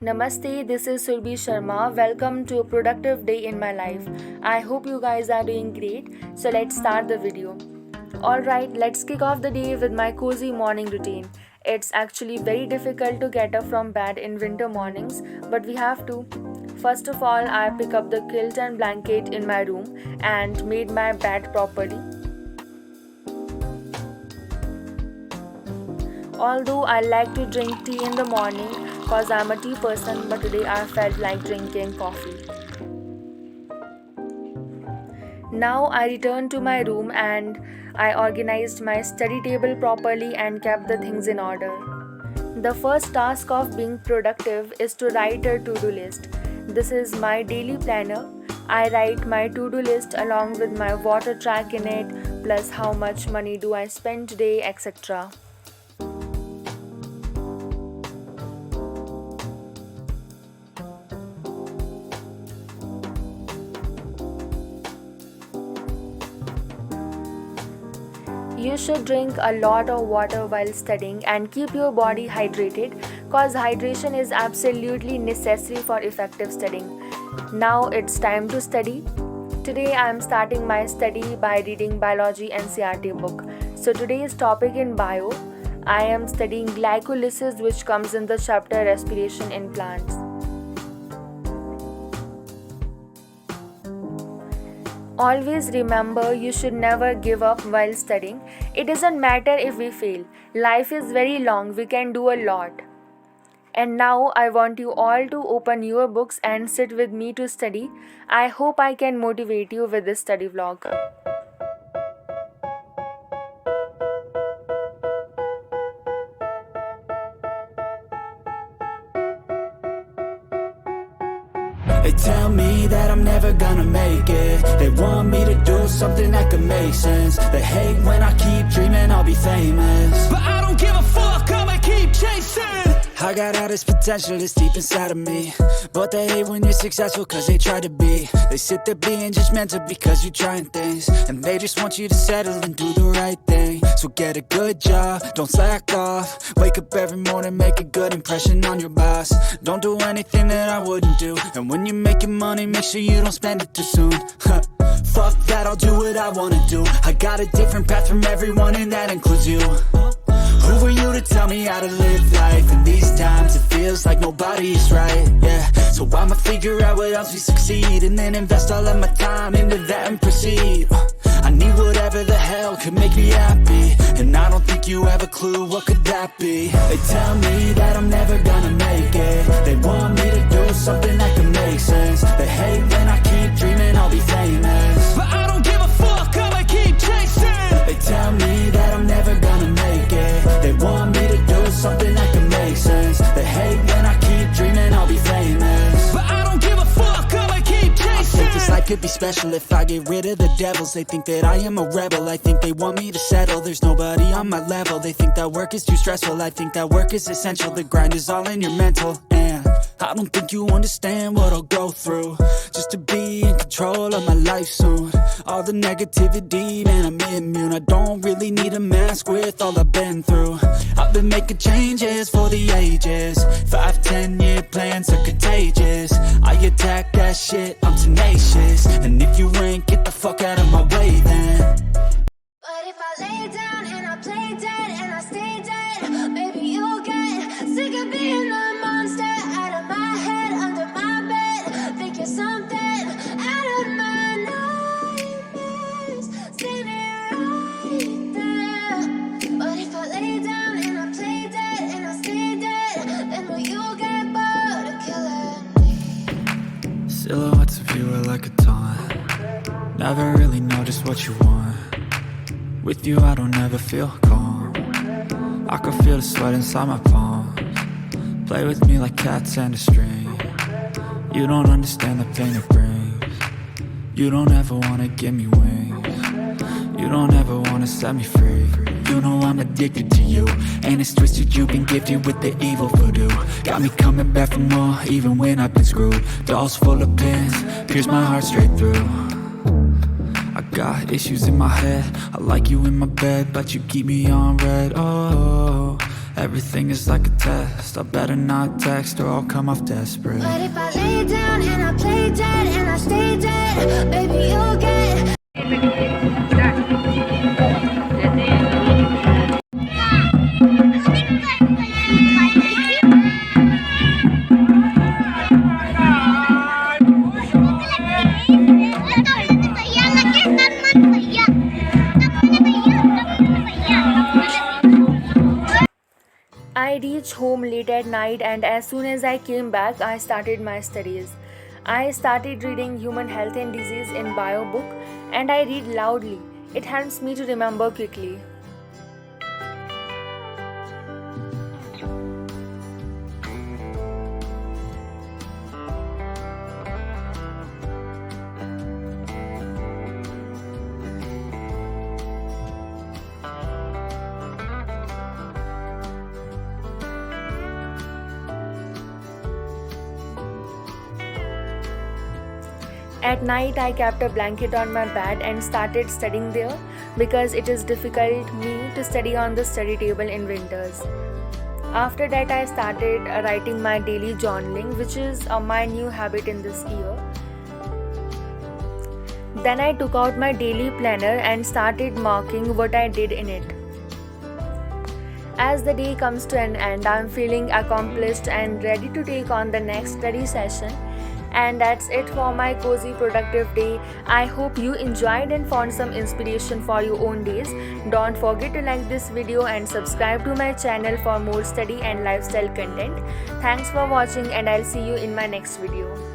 Namaste, this is Surbhi Sharma. Welcome to a productive day in my life. I hope you guys are doing great. So let's start the video. Alright, let's kick off the day with my cozy morning routine. It's actually very difficult to get up from bed in winter mornings, but we have to. First of all, I pick up the quilt and blanket in my room and made my bed properly. Although I like to drink tea in the morning cause I'm a tea person, but today I felt like drinking coffee. Now I returned to my room and I organized my study table properly and kept the things in order. The first task of being productive is to write a to-do list. This is my daily planner. I write my to-do list along with my water track in it, plus how much money do I spend today, etc. You should drink a lot of water while studying and keep your body hydrated cause hydration is absolutely necessary for effective studying. Now it's time to study. Today I am starting my study by reading biology NCERT book. So today's topic in bio, I am studying glycolysis, which comes in the chapter respiration in plants. Always remember, you should never give up while studying. It doesn't matter if we fail. Life is very long, we can do a lot. And now I want you all to open your books and sit with me to study. I hope I can motivate you with this study vlog. They tell me that I'm never gonna make it. They want me to do something that could make sense. They hate when I keep dreaming I'll be famous, but I don't give a fuck, I'ma keep chasing. I got all this potential that's deep inside of me, but they hate when you're successful cause they try to be. They sit there being judgmental because you're trying things, and they just want you to settle and do the right thing. So get a good job, don't slack off. Wake up every morning, make a good impression on your boss. Don't do anything that I wouldn't do, and when you're making money, make sure you don't spend it too soon. Fuck that, I'll do what I wanna do. I got a different path from everyone, and that includes you. Who are you to tell me how to live life? In these times it feels like nobody is right, yeah. So I'ma figure out what else we succeed, and then invest all of my time into that and proceed. I need whatever the hell could make me happy, and I don't think you have a clue what could that be. They tell me that I'm never gonna make it. They want me to do something that could make sense. They hate when I keep dreaming I'll be famous, but I don't give a fuck, I'ma keep chasing. They tell me that I'm never gonna make it. They want me to do something that can make sense. They hate when I keep dreaming I'll be famous, but I don't give a fuck, I'ma keep chasing. I think this life could be special if I get rid of the devils. They think that I am a rebel, I think they want me to settle. There's nobody on my level, they think that work is too stressful. I think that work is essential, the grind is all in your mental. And I don't think you understand what I'll go through just to be in control of my life soon. All the negativity, man, I'm immune. I don't really need a mask with all I've been through. I've been making changes for the ages. 5-10 year plans are contagious. I attack that shit, I'm tenacious. And if you ain't, get the fuck out of my way then. But if I lay down and I play dead and I stay dead, maybe you'll get sick of being the monster out of my head, under my bed. Think you're something out of my nightmares, standing right there. But if I lay down and I play dead and I stay dead, then will you get bored of killing me? Silhouettes of you are like a taunt. Never really know just what you want. With you I don't ever feel calm. I can feel the sweat inside my palms. Play with me like cats and a string. You don't understand the pain it brings. You don't ever wanna give me wings. You don't ever wanna set me free. You know I'm addicted to you, and it's twisted, you've been gifted with the evil voodoo. Got me coming back for more, even when I've been screwed. Dolls full of pins, pierce my heart straight through. I got issues in my head, I like you in my bed, but you keep me on red, oh. Everything is like a test. I better not text or I'll come off desperate. But if I lay down and I play dead and I stay dead, baby, you'll get. I reached home late at night, and as soon as I came back, I started my studies. I started reading Human Health and Disease in Bio book, and I read loudly. It helps me to remember quickly. At night, I kept a blanket on my bed and started studying there because it is difficult me to study on the study table in winters. After that, I started writing my daily journaling, which is my new habit in this year. Then I took out my daily planner and started marking what I did in it. As the day comes to an end, I am feeling accomplished and ready to take on the next study session. And that's it for my cozy productive day. I hope you enjoyed and found some inspiration for your own days. Don't forget to like this video and subscribe to my channel for more study and lifestyle content. Thanks for watching, and I'll see you in my next video.